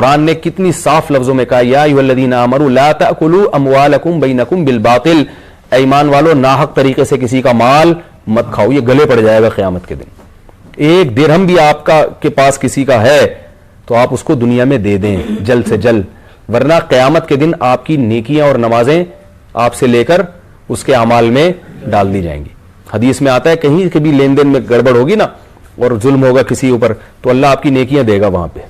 قرآن نے کتنی صاف لفظوں میں کہا یا ایھا الذین آمنوا لا تأکلوا اموالکم بینکم بالباطل، اے ایمان والو ناحق طریقے سے کسی کا مال مت کھاؤ، یہ گلے پڑ جائے گا قیامت کے دن۔ ایک درہم بھی آپ کا کے پاس کسی کا ہے تو آپ اس کو دنیا میں دے دیں جلد سے جلد، ورنہ قیامت کے دن آپ کی نیکیاں اور نمازیں آپ سے لے کر اس کے اعمال میں ڈال دی جائیں گی۔ حدیث میں آتا ہے کہیں کبھی لین دین میں گڑبڑ ہوگی نا اور ظلم ہوگا کسی اوپر تو اللہ آپ کی نیکیاں دے گا وہاں پہ۔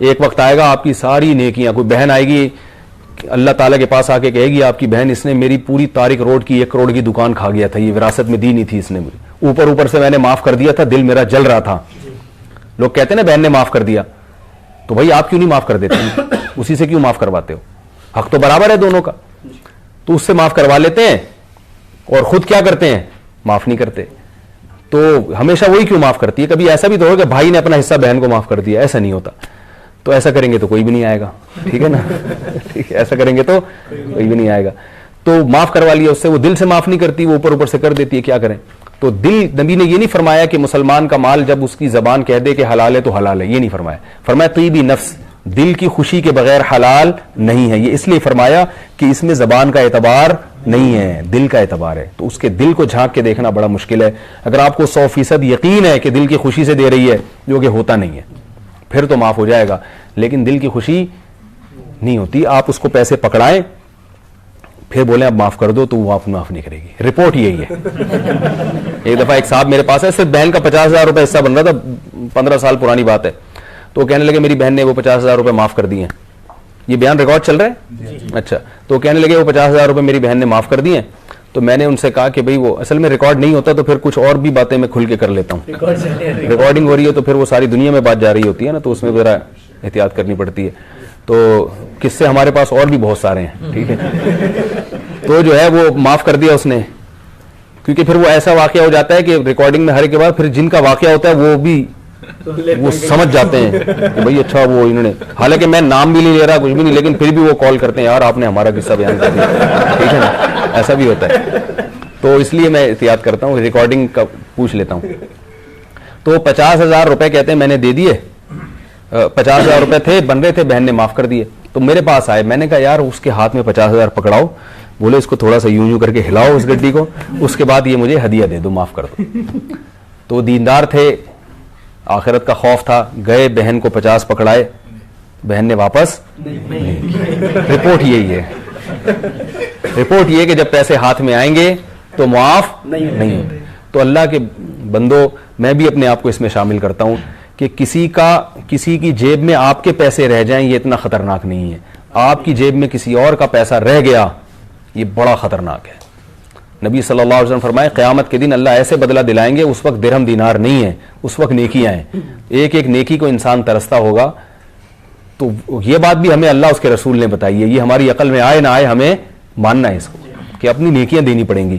ایک وقت آئے گا آپ کی ساری نیکیاں، کوئی بہن آئے گی اللہ تعالیٰ کے پاس آ کے کہے گی آپ کی بہن اس نے میری پوری طارق روڈ کی 1 کروڑ کی دکان کھا گیا تھا، یہ وراثت میں دی نہیں تھی اس نے مجھے، اوپر سے میں نے معاف کر دیا تھا، دل میرا جل رہا تھا۔ لوگ کہتے ہیں نا بہن نے معاف کر دیا، تو بھائی آپ کیوں نہیں معاف کر دیتے؟ اسی سے کیوں معاف کرواتے ہو؟ حق تو برابر ہے دونوں کا، تو اس سے معاف کروا لیتے ہیں اور خود کیا کرتے ہیں؟ معاف نہیں کرتے۔ تو ہمیشہ وہی کیوں معاف کرتی ہے؟ کبھی ایسا بھی تو ہوگا کہ بھائی نے اپنا حصہ بہن کو معاف کر دیا، ایسا نہیں ہوتا۔ تو ایسا کریں گے تو کوئی بھی نہیں آئے گا، ٹھیک ہے نا؟ ٹھیک ہے، ایسا کریں گے تو کوئی بھی نہیں آئے گا۔ تو معاف کروا لیا اس سے، وہ دل سے معاف نہیں کرتی، وہ اوپر سے کر دیتی ہے، کیا کریں؟ تو دل، نبی نے یہ نہیں فرمایا کہ مسلمان کا مال جب اس کی زبان کہہ دے کہ حلال ہے تو حلال ہے، یہ نہیں فرمایا۔ فرمایا طیب نفس، دل کی خوشی کے بغیر حلال نہیں ہے۔ یہ اس لیے فرمایا کہ اس میں زبان کا اعتبار نہیں ہے، دل کا اعتبار ہے، تو اس کے دل کو جھانک کے دیکھنا بڑا مشکل ہے۔ اگر آپ کو 100% یقین ہے کہ دل کی خوشی سے دے رہی ہے، جو کہ ہوتا نہیں ہے، پھر تو معاف ہو جائے گا، لیکن دل کی خوشی نہیں ہوتی۔ آپ اس کو پیسے پکڑائیں پھر بولیں اب معاف کر دو تو وہ آپ معاف نہیں کرے گی۔ رپورٹ یہی ہے۔ ایک دفعہ ایک صاحب میرے پاس ہے، صرف بہن کا 50,000 روپے حصہ بن رہا تھا، 15 سال پرانی بات ہے، تو وہ کہنے لگے میری بہن نے وہ 50,000 روپے معاف کر دیے ہیں۔ یہ بیان ریکارڈ چل رہا ہے؟ اچھا، تو کہنے لگے وہ 50,000 روپے میری بہن نے معاف کر دیے ہیں۔ تو میں نے ان سے کہا کہ بھئی وہ اصل میں ریکارڈ نہیں ہوتا تو پھر کچھ اور بھی باتیں میں کھل کے کر لیتا ہوں، ریکارڈنگ ہو رہی ہے تو پھر وہ ساری دنیا میں بات جا رہی ہوتی ہے نا، تو اس میں ذرا احتیاط کرنی پڑتی ہے۔ تو قصے ہمارے پاس اور بھی بہت سارے ہیں، ٹھیک ہے۔ تو جو ہے وہ معاف کر دیا اس نے، کیونکہ پھر وہ ایسا واقعہ ہو جاتا ہے کہ ریکارڈنگ میں ہر ایک کے بعد پھر جن کا واقعہ ہوتا ہے وہ سمجھ جاتے ہیں کہ بھئی اچھا وہ انہوں نے، حالانکہ میں نام بھی نہیں لے رہا کچھ بھی نہیں، لیکن پھر بھی وہ کال کرتے ہیں یار آپ نے ہمارا قصہ بیان کر دیا، ٹھیک ہے نا، ایسا بھی ہوتا ہے۔ تو اس لیے میں احتیاط کرتا ہوں، ریکارڈنگ کا پوچھ لیتا ہوں۔ تو 50,000 روپے کہتے ہیں میں نے دے دیے، 50,000 روپے تھے بن رہے تھے، بہن نے معاف کر دیے۔ تو میرے پاس آئے، میں نے کہا یار اس کے ہاتھ میں 50,000 پکڑاؤ، بولے اس کو تھوڑا سا یوں کر کے ہلاؤ اس گڈی کو، اس کے بعد یہ مجھے ہدیہ دے دو، معاف کر دو۔ تو دیندار تھے، آخرت کا خوف تھا، گئے بہن کو 50 پکڑائے، بہن نے واپس رپورٹ یہی ہے، رپورٹ یہ کہ جب پیسے ہاتھ میں آئیں گے تو معاف نہیں ہوتے۔ تو اللہ کے بندو، میں بھی اپنے آپ کو اس میں شامل کرتا ہوں کہ کسی کی جیب میں آپ کے پیسے رہ جائیں یہ اتنا خطرناک نہیں ہے، آپ کی جیب میں کسی اور کا پیسہ رہ گیا یہ بڑا خطرناک ہے۔ نبی صلی اللہ علیہ وسلم فرمائے قیامت کے دن اللہ ایسے بدلہ دلائیں گے، اس وقت درہم دینار نہیں ہے، اس وقت نیکیاں ہیں، ایک ایک نیکی کو انسان ترستا ہوگا۔ تو یہ بات بھی ہمیں اللہ اس کے رسول نے بتائی ہے، یہ ہماری عقل میں آئے نہ آئے ہمیں ماننا ہے اس کو کہ اپنی نیکیاں دینی پڑیں گی۔